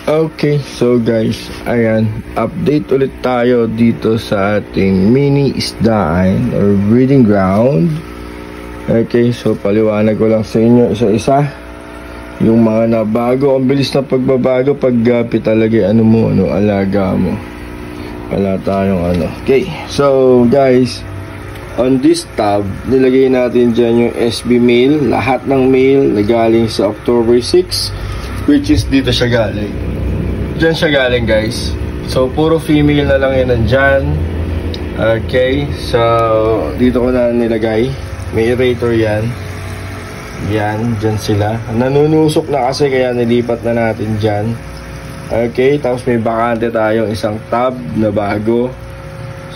Okay, so guys, ayan, update ulit tayo dito sa ating mini isdaan or breeding ground. Okay, so paliwanag ko lang sa inyo isa-isa yung mga nabago. Ang bilis na pagbabago pag talaga alaga mo. Wala tayong Okay, so guys, on this tab, nilagay natin dyan yung SB mail. Lahat ng mail na galing sa October 6, which is dito siya galing. Diyan siya galing, guys. So, puro female na lang yun nandyan. Okay, so dito ko na nilagay. May eraser yan. Yan, dyan sila. Nanunusok na kasi kaya nilipat na natin dyan. Okay, tapos may bakante tayong isang tab na bago.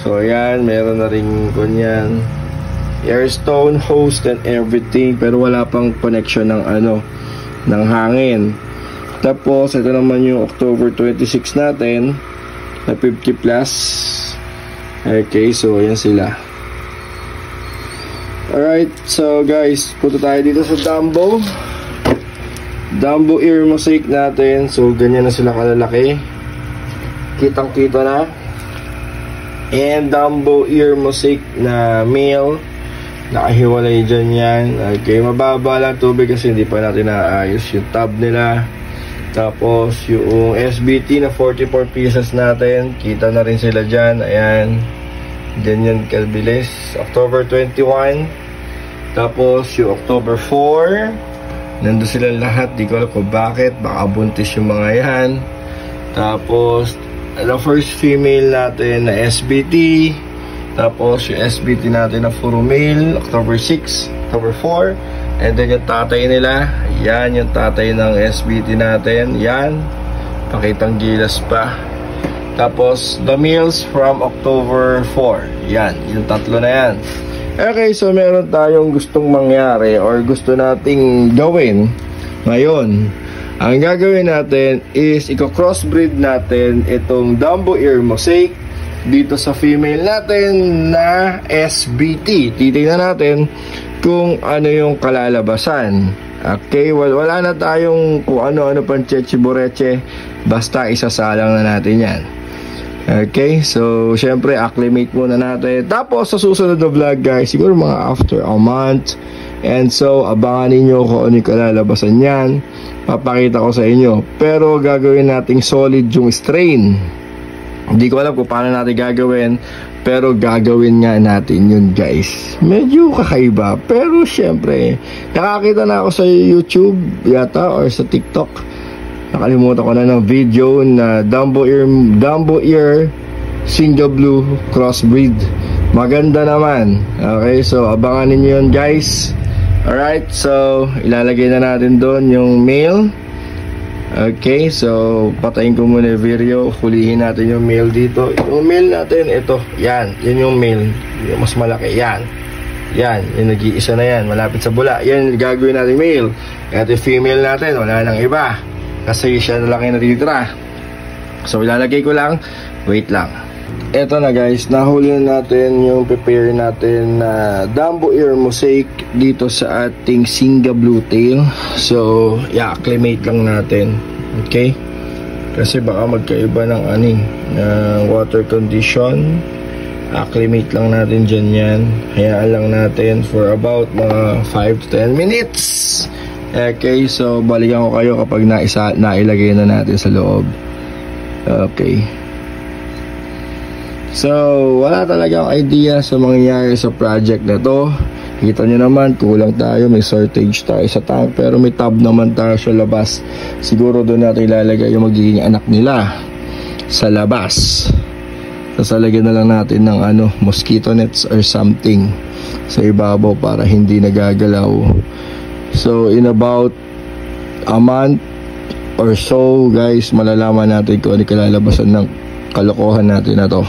So, ayan, meron na rin kunyan airstone, host, and everything. Pero wala pang connection ng ng hangin. Tapos, ito naman yung October 26 natin na 50 plus. Okay, so ayan sila. Alright, so guys, punta tayo dito sa Dumbo ear mosaic natin. So, ganyan na sila kalalaki. Kitang-kita na. And Dumbo ear mosaic na male. Nakahiwalay dyan yan. Okay, mababa lang tubig kasi hindi pa natin naayos yung tab nila. Tapos, yung SBT na 44 pieces natin. Kita na rin sila dyan. Ayan. Ganyan kalbilis. October 21. Tapos, yung October 4. Nandun sila lahat. Di ko alam kung bakit. Baka buntis yung mga yan. Tapos, the first female natin na SBT. Tapos, yung SBT natin na puro male. October 6. October 4. And then, yung tatay nila. Yan, yung tatay ng SBT natin. Yan. Pakitang gilas pa. Tapos, the males from October 4. Yan, yung tatlo na yan. Okay, so meron tayong gustong mangyari or gusto nating gawin ngayon. Ang gagawin natin is i-crossbreed natin itong Dumbo ear mosaic dito sa female natin na SBT. Titingnan natin kung ano yung kalalabasan. Okay, wala na tayong kung ano-ano pang cheche-boreche. Basta isasalang na natin yan. Okay, so syempre acclimate muna natin. Tapos sa susunod na vlog guys, siguro mga after a month. And so abangan ninyo kung ano yung kalalabasan yan. Papakita ko sa inyo. Pero gagawin nating solid yung strain. Hindi ko alam kung paano natin gagawin, pero gagawin nga natin yun guys. Medyo kakaiba, pero syempre nakakita na ako sa YouTube yata or sa TikTok. Nakalimutan ko na ng video na Dumbo ear Singa Blue crossbreed. Maganda naman. Okay, so abangan niyo yun guys. Alright, so ilalagay na natin doon yung male. Okay, so patayin ko muna yung video. Hulihin natin yung male dito. Yung male natin, ito, yan. Yan yung male, yung mas malaki. Yan, yan, yung nag-iisa na yan, malapit sa bula. Yan yung gagawin natin male. At yung female natin, wala nang iba kasi siya na lang yung natitira. So ilalagay ko lang. Wait lang. Eto na guys, nahuli na natin yung prepare natin na Dumbo ear mosaic dito sa ating Singa Blue tail. So i-acclimate lang natin. Okay, kasi baka magkaiba ng water condition. Acclimate lang natin dyan yan. Hayaan lang natin for about mga 5 to 10 minutes. Okay, so balikan ko kayo kapag nailagay na natin sa loob. Okay, so wala talagang idea sa mangyayari sa project na to. Kita nyo naman, kulang tayo, may shortage tayo sa tank, pero may tab naman tayo sa labas. Siguro doon natin ilalagay yung magiging anak nila sa labas. Sasalagyan na lang natin ng mosquito nets or something sa ibabaw para hindi nagagalaw. So in about a month or so guys, malalaman natin kung ano kalalabasan ng kalokohan natin na to.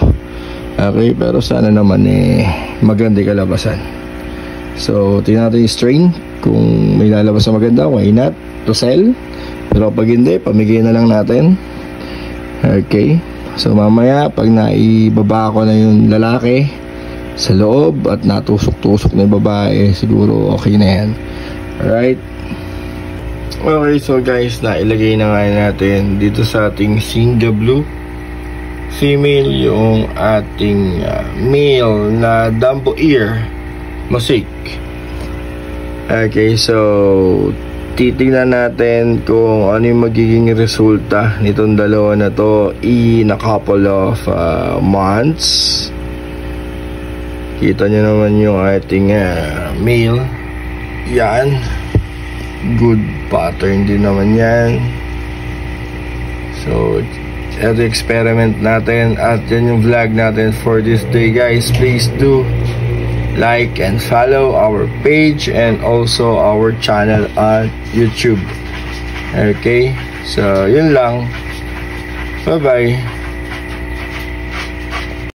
Okay, pero sana naman maganda yung kalabasan. So tingnan natin yung strain. Kung may lalabas na maganda, why not to sell? Pero pag hindi, pamigay na lang natin. Okay, so mamaya pag naibaba ko na yung lalaki sa loob at natusok-tusok na yung babae, siguro okay na yan. Alright, Okay, so guys, nailagay na nga natin dito sa ating Singa Blue female yung ating male na Dumbo ear mosaic. Okay, so titingnan natin kung ano yung magiging resulta nitong dalawa na to in a couple of months. Kita nyo naman yung ating male. Yan, good pattern din naman yan. So ito experiment natin at yan yung vlog natin for this day, guys. Please do like and follow our page and also our channel on YouTube. Okay, so yun lang. Bye bye.